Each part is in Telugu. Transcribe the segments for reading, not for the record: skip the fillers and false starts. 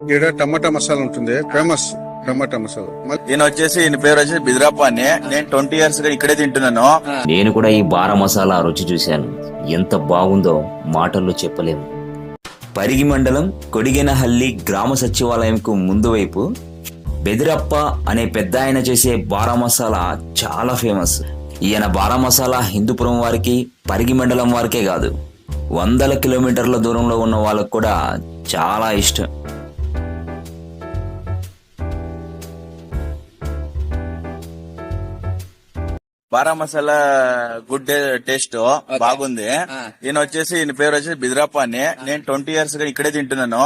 ఈడ టమాటా మసాలా ఉంటుంది, ఫేమస్ టమాటా మసాలా. ఈయన వచ్చేసి ఈయన పేరు వచ్చేసి బిద్రాప్ప అని. నేను 20 years గా ఇక్కడే తింటున్నాను. నేను కూడా ఈ బారా మసాలా రుచి చూశాను. ఎంత బాగుందో మాటల్లో చెప్పలేము. పరిగి మండలం కొడిగెనహల్లి గ్రామ సచివాలయంకు ముందు వైపు బెదిరప్ప అనే పెద్ద ఆయన చేసే బారా మసాలా చాలా ఫేమస్. ఈయన బారా మసాలా హిందూపురం వారికి, పరిగి మండలం వారికే కాదు, 100 కిలోమీటర్ల దూరంలో ఉన్న వాళ్ళకు కూడా చాలా ఇష్టం. బారా మసాలా గుడ్ టేస్ట్ బాగుంది. ఈయన వచ్చేసి ఈయన పేరు వచ్చేసి బిద్రాప్ప అని. నేను 20 years గా ఇక్కడే తింటున్నాను.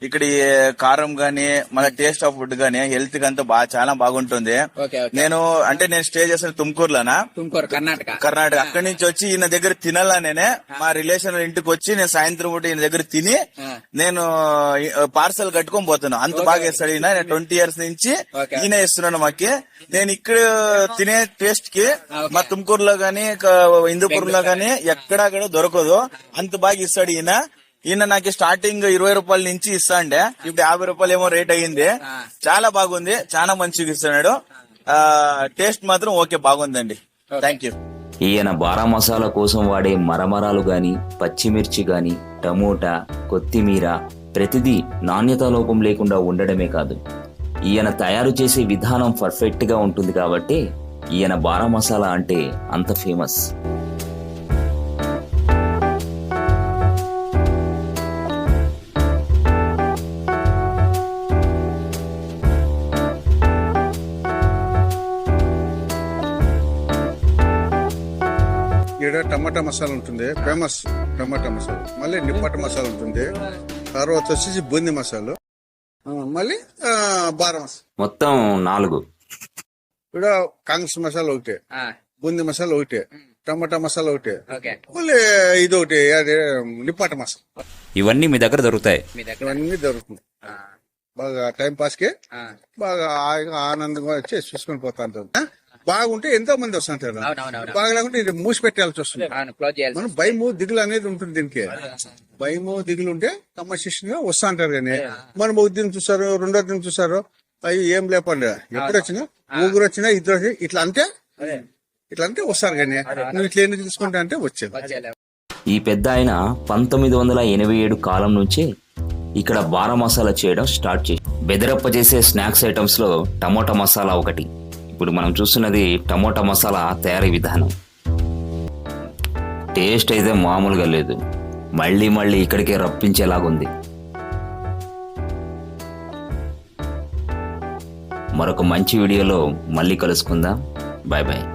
ఇక్కడ ఈ కారం గానీ మన టేస్ట్ ఆఫ్ ఫుడ్ గానీ హెల్త్ కి అంతా చాలా బాగుంటుంది. నేను స్టే చేసిన తుమ్కూరులోనా, కర్ణాటక. అక్కడి నుంచి వచ్చి ఈయన దగ్గర తినాలా నేనే మా రిలేషన్ ఇంటికి వచ్చి నేను సాయంత్రం పూట ఈయన దగ్గర తిని నేను పార్సల్ కట్టుకొని పోతాను. అంత బాగా వేస్తాడు ఈయన. నేను 20 years నుంచి ఈయన ఇస్తున్నాను మాకి. నేను ఇక్కడ తినే టేస్ట్ కి మా తుమ్కూరులో గానీ హిందూపురంలో గానీ ఎక్కడా కూడా దొరకదు. అంత బాగా ఇస్తాడు ఈయన. ఈయన నాకు స్టార్టింగ్ 20 రూపాయల నుంచి ఇస్తాండే, ఇప్పుడు 50 రూపాయలు ఏమో రేట్ అయ్యింది. చాలా బాగుంది, చాలా మంచిగా ఇస్తున్నాడు. టేస్ట్ మాత్రం ఓకే, బాగుందండి. Thank you. ఈయన బారా మసాలా కోసం వాడే మరమరాలు గాని, పచ్చిమిర్చి గాని, టమోటా, కొత్తిమీర ప్రతిదీ నాణ్యతా లోపం లేకుండా ఉండడమే కాదు, ఈయన తయారు చేసే విధానం పర్ఫెక్ట్ గా ఉంటుంది కాబట్టి ఈయన బారా మసాలా అంటే అంత ఫేమస్. ఈడ టమాటా మసాలా ఉంటుంది, ఫేమస్ టమాటా మసాలా. మళ్ళీ నిప్పటి మసాలా ఉంటుంది, తర్వాత వచ్చేసి బూందీ మసాలా, మళ్ళీ బారా మసాలా. మొత్తం 4. ఇక్కడ కాంగ్రెస్ మసాలా ఒకటి, బూందీ మసాలా ఒకటి, టమాటా మసాలా ఒకటి, మళ్ళీ ఇది ఒకటి నిప్పాట మసాలా. ఇవన్నీ మీ దగ్గర దొరుకుతాయి? ఇవన్నీ దొరుకుతుంది. బాగా టైం పాస్ కి బాగా ఆనందంగా వచ్చి చూసుకొని పోతా ఉంటారు. బాగుంటే ఎంతో మంది వస్తుంటారు, బాగా లేకుంటే ఇది మూసి పెట్టాల్సి వస్తుంది. మనం భయము దిగులు అనేది ఉంటుంది దీనికి. భయము దిగులు ఉంటే సమస్య వస్తా అంటారు. కానీ మనం ఒక దినం చూస్తారు, రెండో దినం చూస్తారు, అవి ఏం లేపండి. ఎప్పుడు వచ్చినా ఊగురు వచ్చినా ఇద్దరు ఇట్లా అంటే వస్తారు. కానీ నువ్వు ఇట్లా ఎందుకు తీసుకుంటా అంటే వచ్చేది. ఈ పెద్ద ఆయన 1987 కాలం నుంచే ఇక్కడ బారా మసాలా చేయడం స్టార్ట్ చేసి, బెదరప్ప చేసే స్నాక్స్ ఐటమ్స్ లో టమోటా మసాలా ఒకటి. ఇప్పుడు మనం చూస్తున్నది టమోటా మసాలా తయారీ విధానం. టేస్ట్ అయితే మామూలుగా లేదు, మళ్ళీ ఇక్కడికే రప్పించేలాగుంది. మరొక మంచి వీడియోలో మళ్ళీ కలుసుకుందాం. Bye bye.